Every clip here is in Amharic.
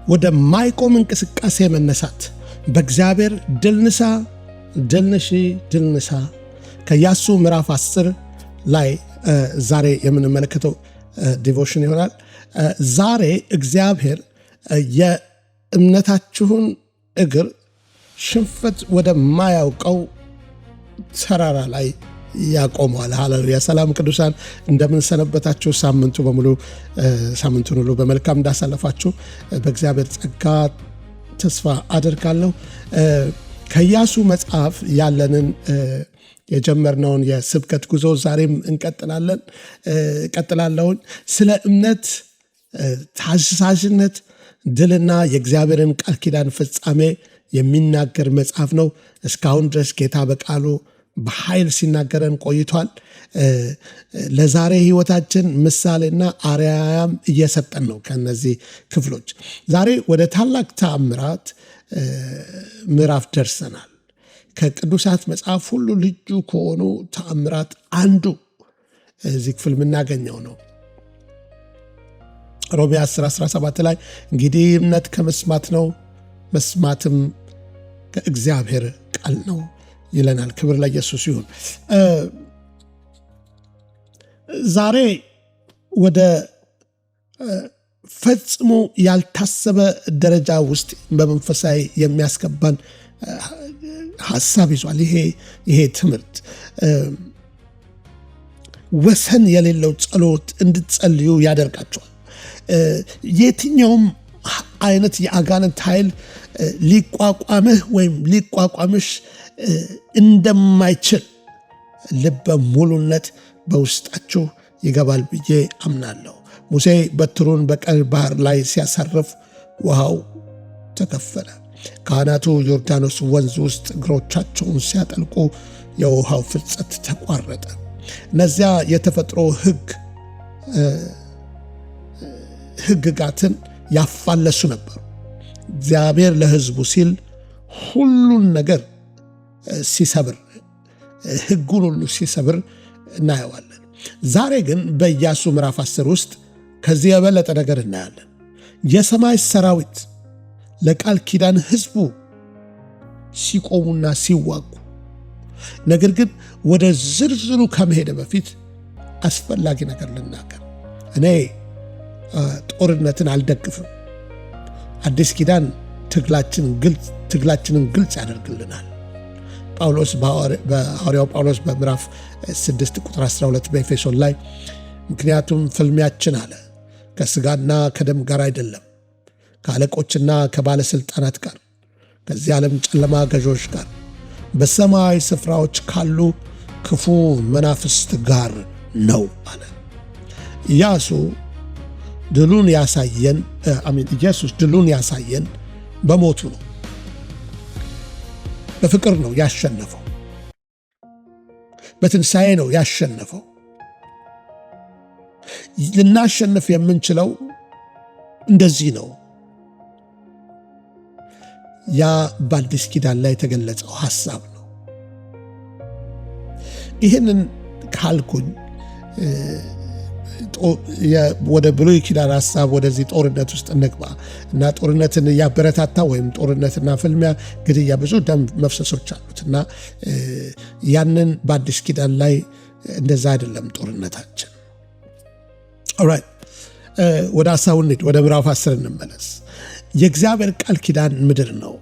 ወደ ማይቆም እንቅስቃሴ መነሳት በእግዚአብሔር ድል ንሳ ከኢያሱ ምዕራፍ 10 ላይ ዛሬ የምንመለከተው ዲቮሽን ይሆናል። ዛሬ እግዚአብሔር የእምነታችሁን እግር ሽንፈት ወደ ማያውቀው ተራራ ላይ ያቆመዋል። ሃሌሉያ። ሰላም ቅዱሳን፣ እንደምን ሰነበታችሁ? ሳምንቱን ሁሉ በመልካም እንዳሳለፋችሁ በእግዚአብሔር ጸጋ ተስፋ አደርጋለሁ። ከኢያሱ መጽሐፍ ያለንን የጀመርነውን የስብከት ጉዞ ዛሬም እንቀጥላለሁኝ። ስለ እምነት ታዛዥነት፣ ድልና የእግዚአብሔርን ቃል ኪዳን ፍጻሜ የሚናገር መጽሐፍ ነው። እስካሁን ድረስ ጌታ በቃሉ በኃይል ሲናገረን ቆይቷል። ለዛሬ ህይወታችን ምሳሌና አርአያም እየሰጠን ነው። ከነዚህ ክፍሎች ዛሬ ወደ ታላቅ ተአምራት ምዕራፍ ደርሰናል። ከቅዱሳት መጽሐፍ ሁሉ ልዩ ከሆኑ ተአምራት አንዱ እዚህ ክፍል የምናገኘው ነው። ሮሜ 10:17 ላይ እንግዲህ እምነት ከመስማት ነው፣ መስማትም ከእግዚአብሔር ቃል ነው ይለናል። ክብር ለኢየሱስ ይሁን። ዛሬ ወደ ፈጽሞ ያልታሰበ ደረጃ ውስጥ በመንፈሳዊ የሚያስገባን ሐሳብ ይዟል። ይሄ ትምህርት ወሰን የሌለው ጸሎት እንድትጸልዩ ያደርጋቸዋል። የትኛውም አይነት የአጋንንት ኃይል ሊቋቋምህ ወይም ሊቋቋምሽ እንደማይችል ልበ ሙሉነት በውስጣችሁ ይገባል ብዬ አምናለሁ። ሙሴ በትሩን በቀይ ባህር ላይ ሲያሳርፍ ውሃው ተከፈለ። ካህናቱ ዮርዳኖስ ወንዝ ውስጥ እግሮቻቸውን ሲያጠልቁ የውሃው ፍልጸት ተቋረጠ። እነዚያ የተፈጥሮ ሕግጋትን ያፋለሱ ነበሩ። እግዚአብሔር ለሕዝቡ ሲል ሁሉን ነገር ሲሰብር፣ ሕጉን ሁሉ ሲሰብር እናየዋለን። ዛሬ ግን በኢያሱ ምዕራፍ 10 ውስጥ ከዚህ የበለጠ ነገር እናያለን። የሰማይ ሰራዊት ለቃል ኪዳን ሕዝቡ ሲቆሙና ሲዋጉ። ነገር ግን ወደ ዝርዝሩ ከመሄድ በፊት አስፈላጊ ነገር ልናገር። እኔ ጦርነትን አልደግፍም። አዲስ ኪዳን ትግላችንን ግልጽ ያደርግልናል። በሐዋርያው ጳውሎስ በምዕራፍ 6 ቁጥር 12 በኤፌሶን ላይ ምክንያቱም ፍልሚያችን አለ ከሥጋና ከደም ጋር አይደለም፣ ከአለቆችና ከባለሥልጣናት ጋር፣ ከዚህ ዓለም ጨለማ ገዦች ጋር፣ በሰማይ ስፍራዎች ካሉ ክፉ መናፍስት ጋር ነው አለ። ኢየሱስ ድሉን ያሳየን በሞቱ ነው። በፍቅር ነው ያሸነፈው። በትንሣኤ ነው ያሸነፈው። ልናሸንፍ የምንችለው እንደዚህ ነው። ያ በአዲስ ኪዳን ላይ የተገለጸው ሐሳብ ነው። ይህንን ካልኩኝ ወደ ብሉይ ኪዳን ሐሳብ ወደዚህ ጦርነት ውስጥ እንግባ እና ጦርነትን እያበረታታ ወይም ጦርነትና ፍልሚያ፣ ግድያ፣ ብዙ ደም መፍሰሶች አሉት እና ያንን በአዲስ ኪዳን ላይ እንደዛ አይደለም ጦርነታችን። ኦራይት፣ ወደ ሐሳቡ እንሂድ። ወደ ምዕራፍ 10 እንመለስ። የእግዚአብሔር ቃል ኪዳን ምድር ነው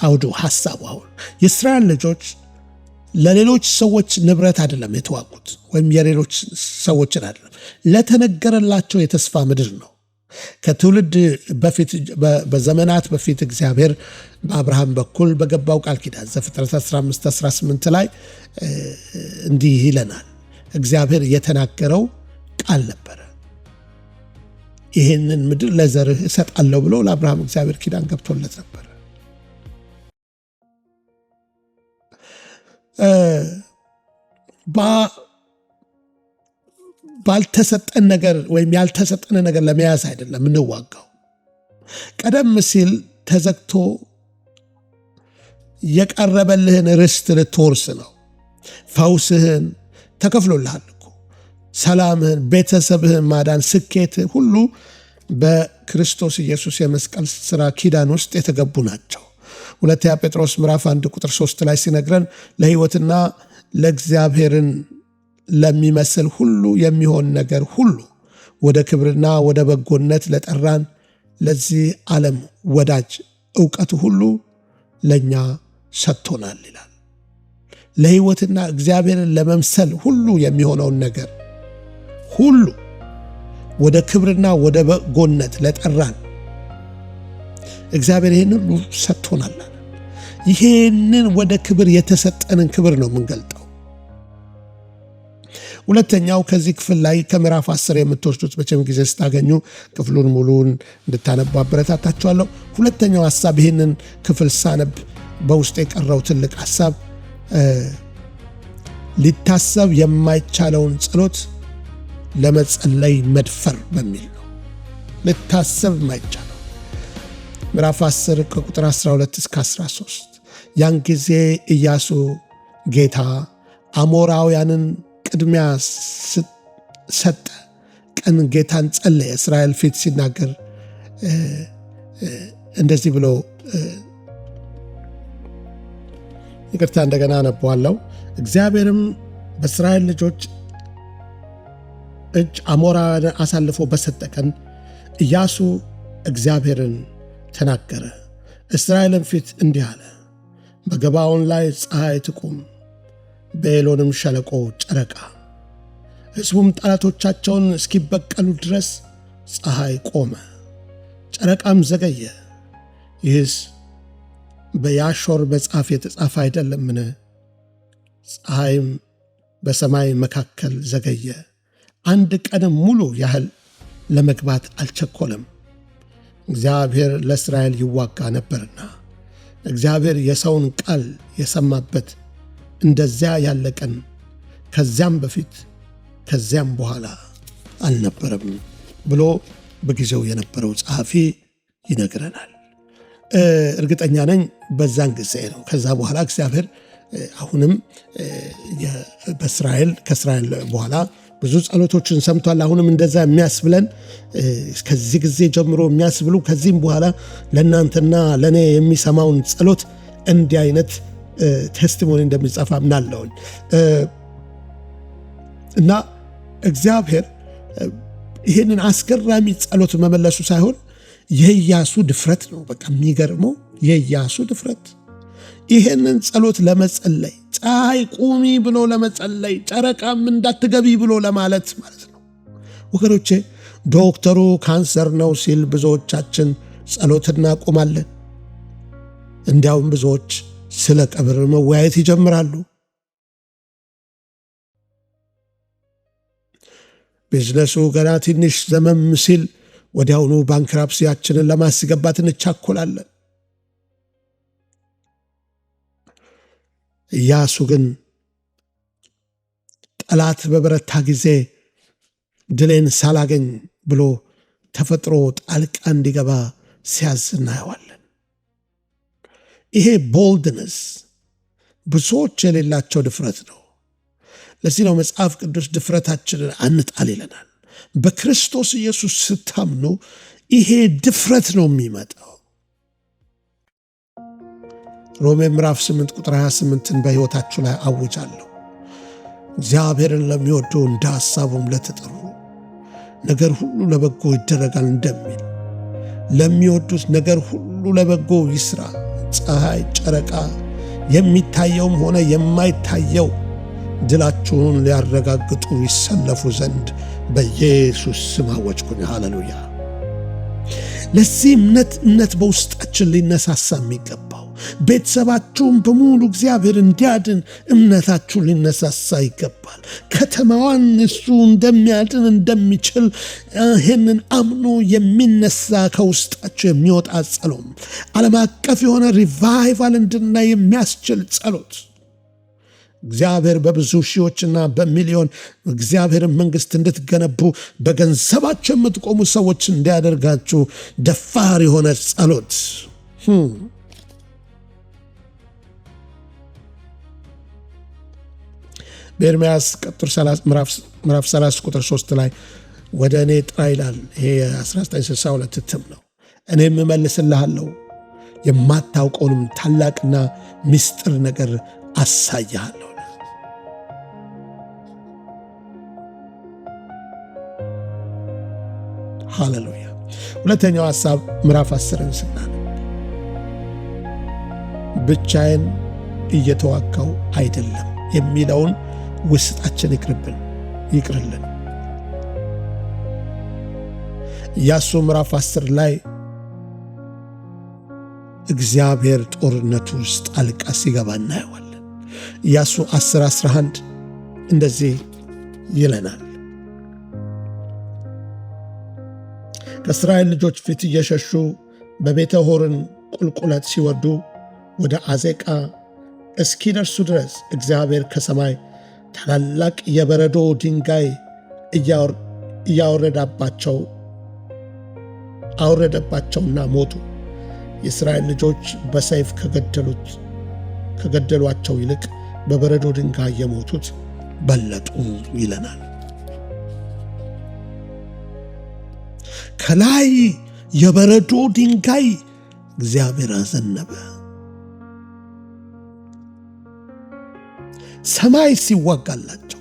አውዱ ሐሳቡ። አሁን የእስራኤል ልጆች ለሌሎች ሰዎች ንብረት አይደለም የተዋጉት፣ ወይም የሌሎች ሰዎችን አይደለም፣ ለተነገረላቸው የተስፋ ምድር ነው። ከትውልድ በፊት በዘመናት በፊት እግዚአብሔር በአብርሃም በኩል በገባው ቃል ኪዳን ዘፍጥረት 15:18 ላይ እንዲህ ይለናል። እግዚአብሔር የተናገረው ቃል ነበረ። ይህንን ምድር ለዘርህ እሰጣለሁ ብሎ ለአብርሃም እግዚአብሔር ኪዳን ገብቶለት ነበር። ባልተሰጠን ነገር ወይም ያልተሰጠን ነገር ለመያዝ አይደለም እንዋጋው። ቀደም ሲል ተዘግቶ የቀረበልህን ርስት ልትወርስ ነው። ፈውስህን ተከፍሎልሃል እኮ። ሰላምህን፣ ቤተሰብህን ማዳን፣ ስኬት ሁሉ ክርስቶስ ኢየሱስ የመስቀል ሥራ ኪዳን ውስጥ የተገቡ ናቸው። ሁለተኛ ጴጥሮስ ምዕራፍ 1 ቁጥር 3 ላይ ሲነግረን ለሕይወትና ለእግዚአብሔርን ለሚመስል ሁሉ የሚሆን ነገር ሁሉ ወደ ክብርና ወደ በጎነት ለጠራን ለዚህ ዓለም ወዳጅ ዕውቀቱ ሁሉ ለእኛ ሰጥቶናል ይላል። ለሕይወትና እግዚአብሔርን ለመምሰል ሁሉ የሚሆነውን ነገር ሁሉ ወደ ክብርና ወደ በጎነት ለጠራን እግዚአብሔር ይህንን ሁሉ ሰጥቶናል። ይህንን ወደ ክብር የተሰጠንን ክብር ነው የምንገልጠው። ሁለተኛው ከዚህ ክፍል ላይ ከምዕራፍ 10 የምትወስዱት በቸም ጊዜ ስታገኙ ክፍሉን ሙሉን እንድታነቡ አበረታታችኋለሁ። ሁለተኛው ሐሳብ ይህንን ክፍል ሳነብ በውስጥ የቀረው ትልቅ ሐሳብ ሊታሰብ የማይቻለውን ጸሎት ለመጸለይ መድፈር በሚል ነው። ሊታሰብ የማይቻለው ምዕራፍ 10 ከቁጥር 12 እስከ 13 ያን ጊዜ ኢያሱ ጌታ አሞራውያንን ቅድሚያ ሰጠ። ቀን ጌታን ጸለየ። እስራኤል ፊት ሲናገር እንደዚህ ብሎ ይቅርታ እንደገና አነበዋለሁ። እግዚአብሔርም በእስራኤል ልጆች እጅ አሞራውያንን አሳልፎ በሰጠ ቀን ኢያሱ እግዚአብሔርን ተናገረ። እስራኤልን ፊት እንዲህ አለ፣ በገባዖን ላይ ፀሐይ ትቁም፣ በኤሎንም ሸለቆ ጨረቃ። ሕዝቡም ጠላቶቻቸውን እስኪበቀሉ ድረስ ፀሐይ ቆመ፣ ጨረቃም ዘገየ። ይህስ በያሾር መጽሐፍ የተጻፈ አይደለምን? ፀሐይም በሰማይ መካከል ዘገየ፣ አንድ ቀንም ሙሉ ያህል ለመግባት አልቸኮለም። እግዚአብሔር ለእስራኤል ይዋጋ ነበርና እግዚአብሔር የሰውን ቃል የሰማበት እንደዚያ ያለ ቀን ከዚያም በፊት ከዚያም በኋላ አልነበረም ብሎ በጊዜው የነበረው ጸሐፊ ይነግረናል። እርግጠኛ ነኝ በዛን ጊዜ ነው። ከዛ በኋላ እግዚአብሔር አሁንም ከእስራኤል በኋላ ብዙ ጸሎቶችን ሰምቷል። አሁንም እንደዛ የሚያስብለን ከዚህ ጊዜ ጀምሮ የሚያስብሉ ከዚህም በኋላ ለእናንተና ለእኔ የሚሰማውን ጸሎት እንዲህ አይነት ቴስቲሞኒ እንደሚጻፍ አምናለሁኝ እና እግዚአብሔር ይህንን አስገራሚ ጸሎት መመለሱ ሳይሆን የኢያሱ ድፍረት ነው። በቃ የሚገርመው የኢያሱ ድፍረት ይህንን ጸሎት ለመጸለይ ፀሐይ ቁሚ ብሎ ለመጸለይ ጨረቃም እንዳትገቢ ብሎ ለማለት ማለት ነው። ወገኖቼ ዶክተሩ ካንሰር ነው ሲል ብዙዎቻችን ጸሎት እናቆማለን። እንዲያውም ብዙዎች ስለ ቀብር መወያየት ይጀምራሉ። ቢዝነሱ ገና ትንሽ ዘመም ሲል ወዲያውኑ ባንክራፕሲያችንን ለማስገባት እንቻኮላለን። ኢያሱ ግን ጠላት በበረታ ጊዜ ድሌን ሳላገኝ ብሎ ተፈጥሮ ጣልቃ እንዲገባ ሲያዝ እናየዋለን። ይሄ ቦልድነስ ብዙዎች የሌላቸው ድፍረት ነው። ለዚህ ነው መጽሐፍ ቅዱስ ድፍረታችንን አንጣል ይለናል። በክርስቶስ ኢየሱስ ስታምኑ ይሄ ድፍረት ነው የሚመጣው። ሮሜ ምዕራፍ 8 ቁጥር 28ን በሕይወታችሁ ላይ አውጃለሁ። እግዚአብሔርን ለሚወዱ እንደ ሐሳቡም ለተጠሩ ነገር ሁሉ ለበጎ ይደረጋል እንደሚል ለሚወዱት ነገር ሁሉ ለበጎ ይስራ። ፀሐይ፣ ጨረቃ፣ የሚታየውም ሆነ የማይታየው ድላችሁን ሊያረጋግጡ ይሰለፉ ዘንድ በኢየሱስ ስም አወጅኩኝ። ሃሌሉያ። ለዚህ እምነት በውስጣችን ሊነሳሳ የሚገባው ቤተሰባችሁን በሙሉ እግዚአብሔር እንዲያድን እምነታችሁ ሊነሳሳ ይገባል። ከተማዋን እሱ እንደሚያድን እንደሚችል ይህንን አምኖ የሚነሳ ከውስጣችሁ የሚወጣ ጸሎም ዓለም አቀፍ የሆነ ሪቫይቫል እንድናይ የሚያስችል ጸሎት እግዚአብሔር በብዙ ሺዎችና በሚሊዮን እግዚአብሔርን መንግሥት እንድትገነቡ በገንዘባቸው የምትቆሙ ሰዎች እንዲያደርጋችሁ ደፋር የሆነ ጸሎት በኤርምያስ ምዕራፍ 30 ቁጥር 3 ላይ ወደ እኔ ጥራ ይላል። ይሄ 1962 እትም ነው። እኔም እመልስልሃለሁ፣ የማታውቀውንም ታላቅና ምስጢር ነገር አሳይሃለሁ። ሃሌሉያ። ሁለተኛው ሐሳብ ምዕራፍ 10ን ስናነብ ብቻዬን እየተዋጋው አይደለም የሚለውን ውስጣችን ይቅርልን። ኢያሱ ምዕራፍ 10 ላይ እግዚአብሔር ጦርነቱ ውስጥ ጣልቃ ሲገባ እናየዋለን። ኢያሱ 10:11 እንደዚህ ይለናል። ከእስራኤል ልጆች ፊት እየሸሹ በቤተ ሆርን ቁልቁለት ሲወርዱ ወደ አዜቃ እስኪደርሱ ድረስ እግዚአብሔር ከሰማይ ታላላቅ የበረዶ ድንጋይ አወረደባቸውና ሞቱ። የእስራኤል ልጆች በሰይፍ ከገደሏቸው ይልቅ በበረዶ ድንጋይ የሞቱት በለጡ ይለናል። ከላይ የበረዶ ድንጋይ እግዚአብሔር አዘነበ። ሰማይ ሲዋጋላቸው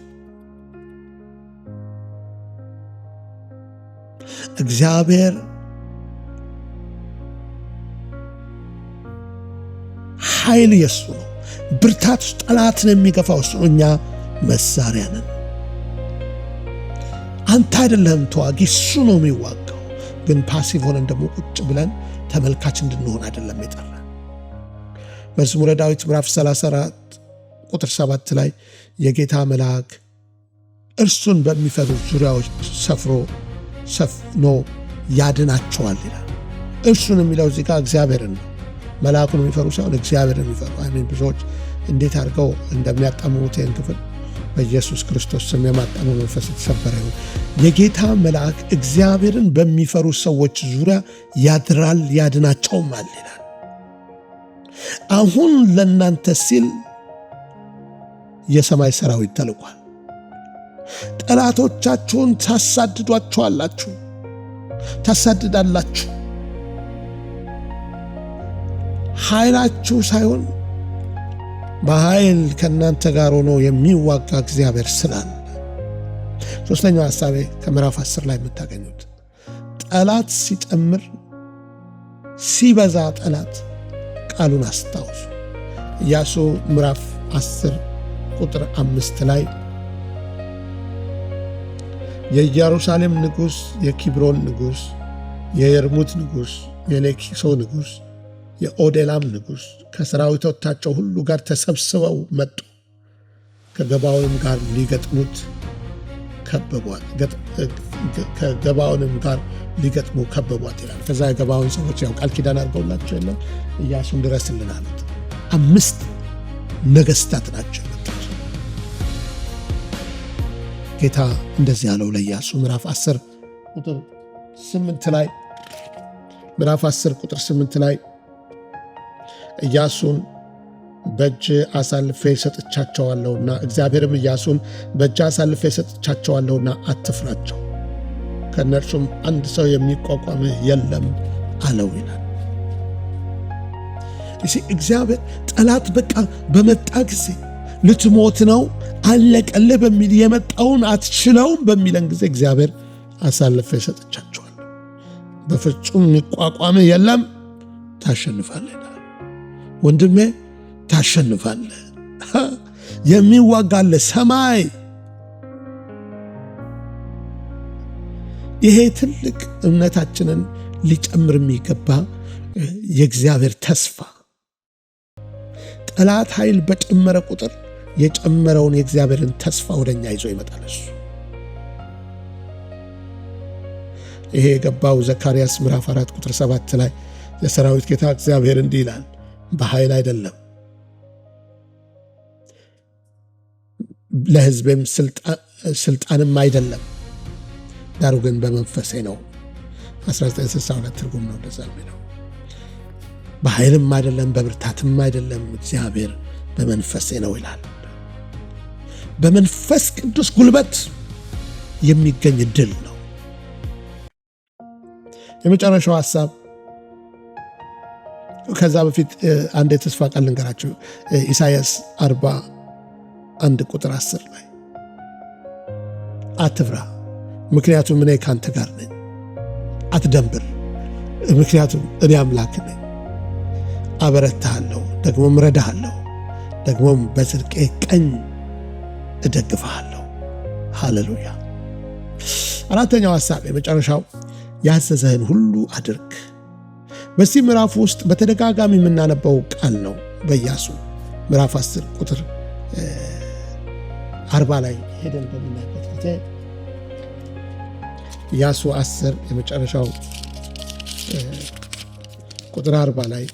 እግዚአብሔር ኃይል የሱ ነው። ብርታት ውስጥ ጠላትን የሚገፋው እሱ ነው። እኛ መሳሪያ ነን። አንተ አይደለም ተዋጊ፣ እሱ ነው የሚዋጋው። ግን ፓሲቭ ሆነን ደግሞ ቁጭ ብለን ተመልካች እንድንሆን አይደለም የጠራን። መዝሙረ ዳዊት ምዕራፍ 34 ቁጥር 7 ላይ የጌታ መልአክ እርሱን በሚፈሩ ዙሪያዎች ሰፍኖ ያድናቸዋል ይላል። እርሱን የሚለው እዚህ ጋር እግዚአብሔርን ነው። መልአኩን የሚፈሩ ሳይሆን እግዚአብሔርን የሚፈሩ ብዙዎች እንዴት አድርገው እንደሚያጣምሙት ይህን ክፍል በኢየሱስ ክርስቶስ ስም የማጣመም መንፈስ የተሰበረ ይሁን። የጌታ መልአክ እግዚአብሔርን በሚፈሩ ሰዎች ዙሪያ ያድራል ያድናቸውማል ይላል። አሁን ለእናንተ ሲል የሰማይ ሰራዊት ተልኳል። ጠላቶቻችሁን ታሳድዳላችሁ። ኃይላችሁ ሳይሆን በኃይል ከእናንተ ጋር ሆኖ የሚዋጋ እግዚአብሔር ስላለ። ሶስተኛው ሐሳቤ ከምዕራፍ 10 ላይ የምታገኙት ጠላት ሲጨምር ሲበዛ ጠላት ቃሉን አስታውሱ። ኢያሱ ምዕራፍ 10 ቁጥር 5 ላይ የኢየሩሳሌም ንጉሥ፣ የኪብሮን ንጉሥ፣ የየርሙት ንጉሥ፣ የሌኪሶ ንጉሥ፣ የኦዴላም ንጉሥ ከሰራዊቶቻቸው ሁሉ ጋር ተሰብስበው መጡ፣ ከገባዖንም ጋር ሊገጥሙ ከበቧት ይላል። ከዛ የገባዖን ሰዎች ያው ቃል ኪዳን አድርገውላቸው የለም ኢያሱን ድረስልን አሉት። 5 ነገሥታት ናቸው የመጡት። ጌታ እንደዚህ ያለው ለኢያሱ ምዕራፍ 10 ቁጥር 8 ላይ ኢያሱን በእጅ አሳልፌ ሰጥቻቸዋለሁና እግዚአብሔርም ኢያሱን በእጅ አሳልፌ ሰጥቻቸዋለሁና አትፍራቸው፣ ከእነርሱም አንድ ሰው የሚቋቋምህ የለም አለው ይላል። እግዚአብሔር ጠላት በቃ በመጣ ጊዜ ልትሞት ነው አለቀልህ በሚል የመጣውን አትችለውም በሚለን ጊዜ እግዚአብሔር አሳልፌ ሰጥቻቸዋለሁ፣ በፍጹም የሚቋቋምህ የለም፣ ታሸንፋለህ ይላል። ወንድሜ ታሸንፋለህ። የሚዋጋለ ሰማይ። ይሄ ትልቅ እምነታችንን ሊጨምር የሚገባ የእግዚአብሔር ተስፋ። ጠላት ኃይል በጨመረ ቁጥር የጨመረውን የእግዚአብሔርን ተስፋ ወደኛ ይዞ ይመጣል። እሱ ይሄ የገባው ዘካርያስ ምዕራፍ 4 ቁጥር 7 ላይ የሰራዊት ጌታ እግዚአብሔር እንዲህ ይላል፣ በኃይል አይደለም ለሕዝቤም ስልጣንም አይደለም፣ ዳሩ ግን በመንፈሴ ነው። 1962 ትርጉም ነው እንደዛ የሚለው። በኃይልም አይደለም በብርታትም አይደለም፣ እግዚአብሔር በመንፈሴ ነው ይላል። በመንፈስ ቅዱስ ጉልበት የሚገኝ ድል ነው። የመጨረሻው ሐሳብ ከዛ በፊት አንድ የተስፋ ቃል ልንገራችሁ። ኢሳይያስ 41 ቁጥር 10 ላይ አትፍራ፣ ምክንያቱም እኔ ካንተ ጋር ነኝ። አትደንብር፣ ምክንያቱም እኔ አምላክ ነኝ። አበረታሃለሁ፣ ደግሞም እረዳሃለሁ፣ ደግሞም በጽድቄ ቀኝ እደግፍሃለሁ። ሃሌሉያ። አራተኛው ሐሳብ የመጨረሻው ያዘዘህን ሁሉ አድርግ። በዚህ ምዕራፍ ውስጥ በተደጋጋሚ የምናነበው ቃል ነው። በኢያሱ ምዕራፍ 10 ቁጥር 40 ላይ ሄደን በምናይበት ጊዜ ኢያሱ 10 የመጨረሻው ቁጥር 40 ላይ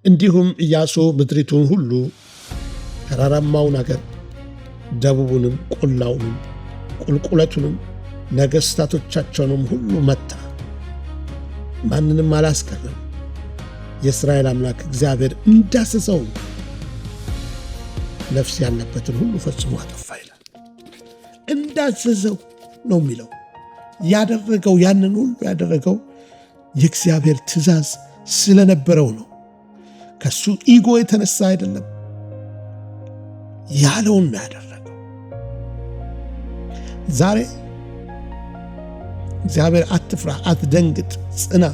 እንዲሁም ኢያሱ ምድሪቱን ሁሉ ተራራማውን አገር፣ ደቡቡንም፣ ቆላውንም፣ ቁልቁለቱንም፣ ነገሥታቶቻቸውንም ሁሉ መታ፣ ማንንም አላስቀረም። የእስራኤል አምላክ እግዚአብሔር እንዳዘዘው ነፍስ ያለበትን ሁሉ ፈጽሞ አጠፋ ይላል። እንዳዘዘው ነው የሚለው። ያደረገው ያንን ሁሉ ያደረገው የእግዚአብሔር ትእዛዝ ስለነበረው ነው። ከሱ ኢጎ የተነሳ አይደለም። ያለውን ነው ያደረገው። ዛሬ እግዚአብሔር አትፍራ፣ አትደንግጥ፣ ጽና፣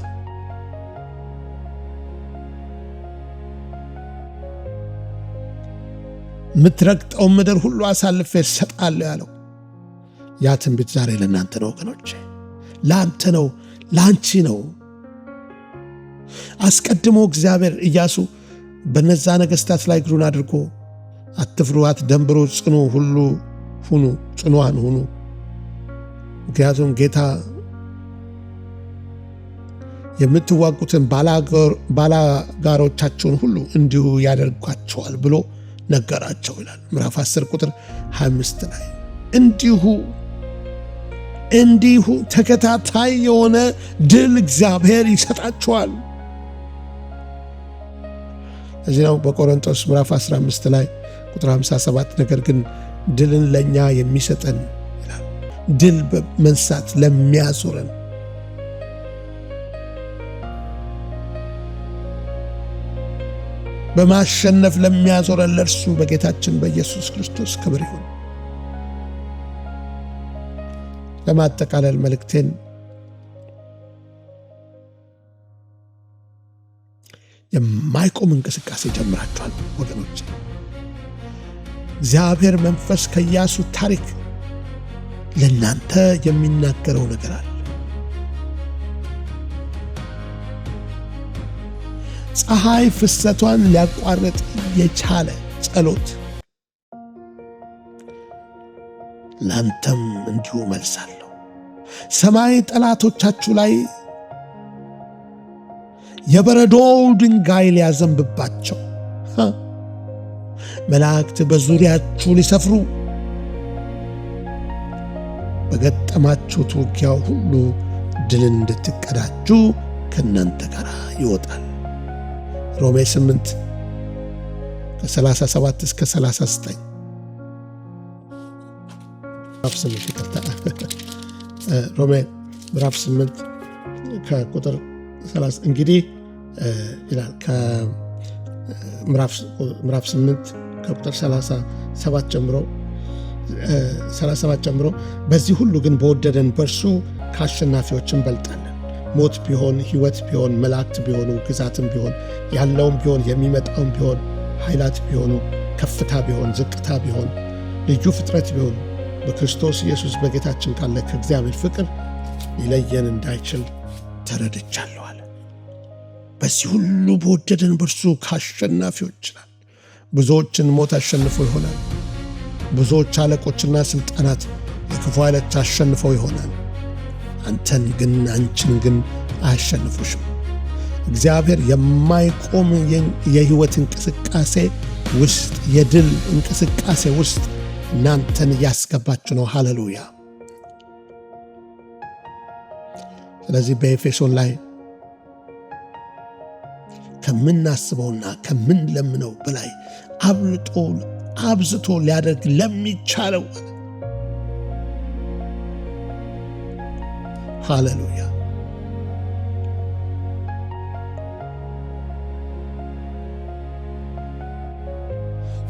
የምትረግጠውን ምድር ሁሉ አሳልፌ እሰጣለሁ ያለው ያ ትንቢት ዛሬ ለእናንተ ነው ወገኖቼ፣ ለአንተ ነው፣ ለአንቺ ነው። አስቀድሞ እግዚአብሔር ኢያሱ በነዛ ነገሥታት ላይ እግሩን አድርጎ አትፍሩ፣ አትደንብሩ፣ ጽኑ ሁሉ ሁኑ፣ ጽኑዋን ሁኑ፣ ምክንያቱም ጌታ የምትዋጉትን ባላጋሮቻቸውን ሁሉ እንዲሁ ያደርጓቸዋል ብሎ ነገራቸው ይላል። ምዕራፍ 10 ቁጥር 25 ላይ እንዲሁ ተከታታይ የሆነ ድል እግዚአብሔር ይሰጣቸዋል። እዚህ ነው በቆሮንቶስ ምዕራፍ 15 ላይ ቁጥር 57 ነገር ግን ድልን ለእኛ የሚሰጠን ይላል። ድል በመንሳት ለሚያዞረን በማሸነፍ ለሚያዞረን ለእርሱ በጌታችን በኢየሱስ ክርስቶስ ክብር ይሁን። ለማጠቃለል መልእክቴን የማይቆም እንቅስቃሴ ጀምራችኋል ወገኖች። እግዚአብሔር መንፈስ ከኢያሱ ታሪክ ለእናንተ የሚናገረው ነገር አለ። ፀሐይ ፍሰቷን ሊያቋርጥ የቻለ ጸሎት ላንተም እንዲሁ መልሳለሁ። ሰማይ ጠላቶቻችሁ ላይ የበረዶ ድንጋይ ሊያዘንብባቸው፣ መላእክት በዙሪያችሁ ሊሰፍሩ፣ በገጠማችሁት ውጊያው ሁሉ ድልን እንድትቀዳጁ ከእናንተ ጋር ይወጣል። ሮሜ 8 ከ37 እስከ 39 ሮሜ ምዕራፍ 8 ከቁጥር 30 እንግዲህ ይላል። ምዕራፍ 8 ከቁጥር 37 ጀምሮ በዚህ ሁሉ ግን በወደደን በእርሱ ከአሸናፊዎች እንበልጣለን። ሞት ቢሆን ሕይወት ቢሆን መላእክት ቢሆኑ ግዛትም ቢሆን ያለውም ቢሆን የሚመጣውም ቢሆን ኃይላት ቢሆኑ ከፍታ ቢሆን ዝቅታ ቢሆን ልዩ ፍጥረት ቢሆን በክርስቶስ ኢየሱስ በጌታችን ካለ ከእግዚአብሔር ፍቅር ሊለየን እንዳይችል ተረድቻለሁ አለ። በዚህ ሁሉ በወደደን በእርሱ ከአሸናፊዎች ይላል። ብዙዎችን ሞት አሸንፎ ይሆናል። ብዙዎች አለቆችና ሥልጣናት የክፉ ኃይሎች አሸንፈው ይሆናል። አንተን ግን አንቺን ግን አያሸንፉሽም። እግዚአብሔር የማይቆም የሕይወት እንቅስቃሴ ውስጥ የድል እንቅስቃሴ ውስጥ እናንተን እያስገባችሁ ነው። ሃሌሉያ። ስለዚህ በኤፌሶን ላይ ከምናስበውና ከምንለምነው በላይ አብዝቶ ሊያደርግ ለሚቻለው ሃሌሉያ።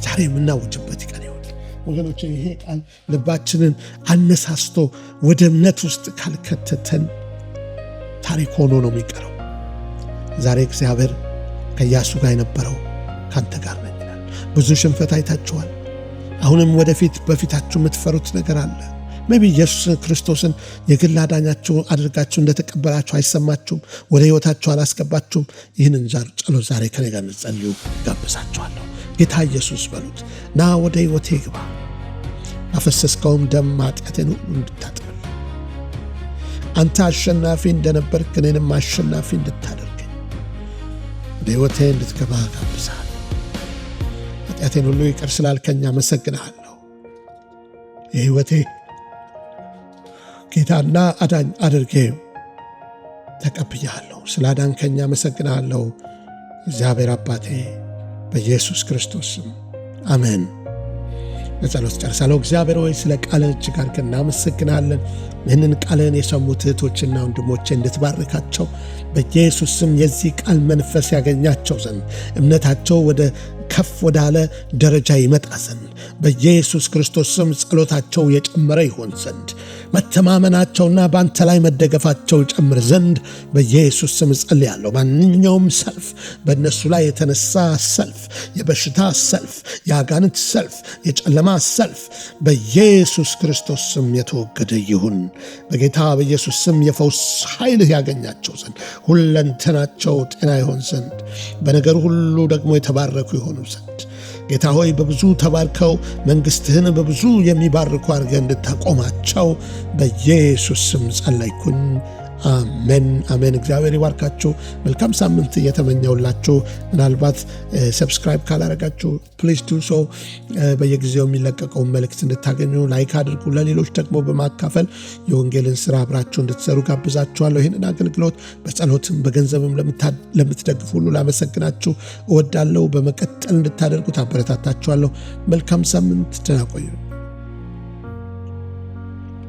ዛሬ የምናውጅበት ቀን ይሁን ወገኖች። ይሄ ቃል ልባችንን አነሳስቶ ወደ እምነት ውስጥ ካልከተተን ታሪክ ሆኖ ነው የሚቀረው። ዛሬ እግዚአብሔር ከኢያሱ ጋር የነበረው ካንተ ጋር ነኝ ይላል። ብዙ ሽንፈት አይታችኋል። አሁንም ወደፊት በፊታችሁ የምትፈሩት ነገር አለ። ሜቢ ኢየሱስ ክርስቶስን የግል አዳኛችሁ አድርጋችሁ እንደተቀበላችሁ አይሰማችሁም፣ ወደ ሕይወታችሁ አላስገባችሁም። ይህንን ጸሎት ዛሬ ከኔ ጋር እንጸልዩ ጋብዛችኋለሁ። ጌታ ኢየሱስ በሉት፣ ና ወደ ሕይወቴ ግባ፣ አፈሰስከውም ደም ኃጢአቴን ሁሉ እንድታጥብ፣ አንተ አሸናፊ እንደነበርክ እኔንም አሸናፊ እንድታደርገኝ ወደ ሕይወቴ እንድትገባ ጋብዛለሁ። ኃጢአቴን ሁሉ ይቅር ስላልከኝ አመሰግንሃለሁ። የሕይወቴ ጌታና አዳኝ አድርጌ ተቀብያለሁ። ስላዳንከኝ አመሰግንሃለሁ። እግዚአብሔር አባቴ በኢየሱስ ክርስቶስ ስም አሜን። በጸሎት ጨርሳለሁ። እግዚአብሔር ሆይ ስለ ቃልህ እጅግ አድርገን እናመሰግናለን። ይህንን ቃልህን የሰሙት እህቶችና ወንድሞቼ እንድትባርካቸው በኢየሱስ ስም የዚህ ቃል መንፈስ ያገኛቸው ዘንድ እምነታቸው ወደ ከፍ ወዳለ ደረጃ ይመጣ ዘንድ በኢየሱስ ክርስቶስ ስም ጸሎታቸው የጨመረ ይሆን ዘንድ መተማመናቸውና በአንተ ላይ መደገፋቸው ጨምር ዘንድ በኢየሱስ ስም ጸልያለሁ። ማንኛውም ሰልፍ በእነሱ ላይ የተነሳ ሰልፍ፣ የበሽታ ሰልፍ፣ የአጋንንት ሰልፍ፣ የጨለማ ሰልፍ በኢየሱስ ክርስቶስ ስም የተወገደ ይሁን። በጌታ በኢየሱስ ስም የፈውስ ኃይልህ ያገኛቸው ዘንድ ሁለንተናቸው ጤና ይሆን ዘንድ በነገር ሁሉ ደግሞ የተባረኩ ይሆኑ ዘንድ ጌታ ሆይ በብዙ ተባርከው መንግሥትህን በብዙ የሚባርኩ አድርገህ እንድታቆማቸው በኢየሱስ ስም ጸለይኩኝ። አሜን አሜን። እግዚአብሔር ይባርካችሁ። መልካም ሳምንት እየተመኘውላችሁ፣ ምናልባት ሰብስክራይብ ካላረጋችሁ ፕሊዝ ዱ ሶ። በየጊዜው የሚለቀቀውን መልእክት እንድታገኙ ላይክ አድርጉ። ለሌሎች ደግሞ በማካፈል የወንጌልን ስራ አብራችሁ እንድትሰሩ ጋብዛችኋለሁ። ይህንን አገልግሎት በጸሎትም በገንዘብም ለምትደግፉ ሁሉ ላመሰግናችሁ እወዳለሁ። በመቀጠል እንድታደርጉት አበረታታችኋለሁ። መልካም ሳምንት። ደህና ቆዩ።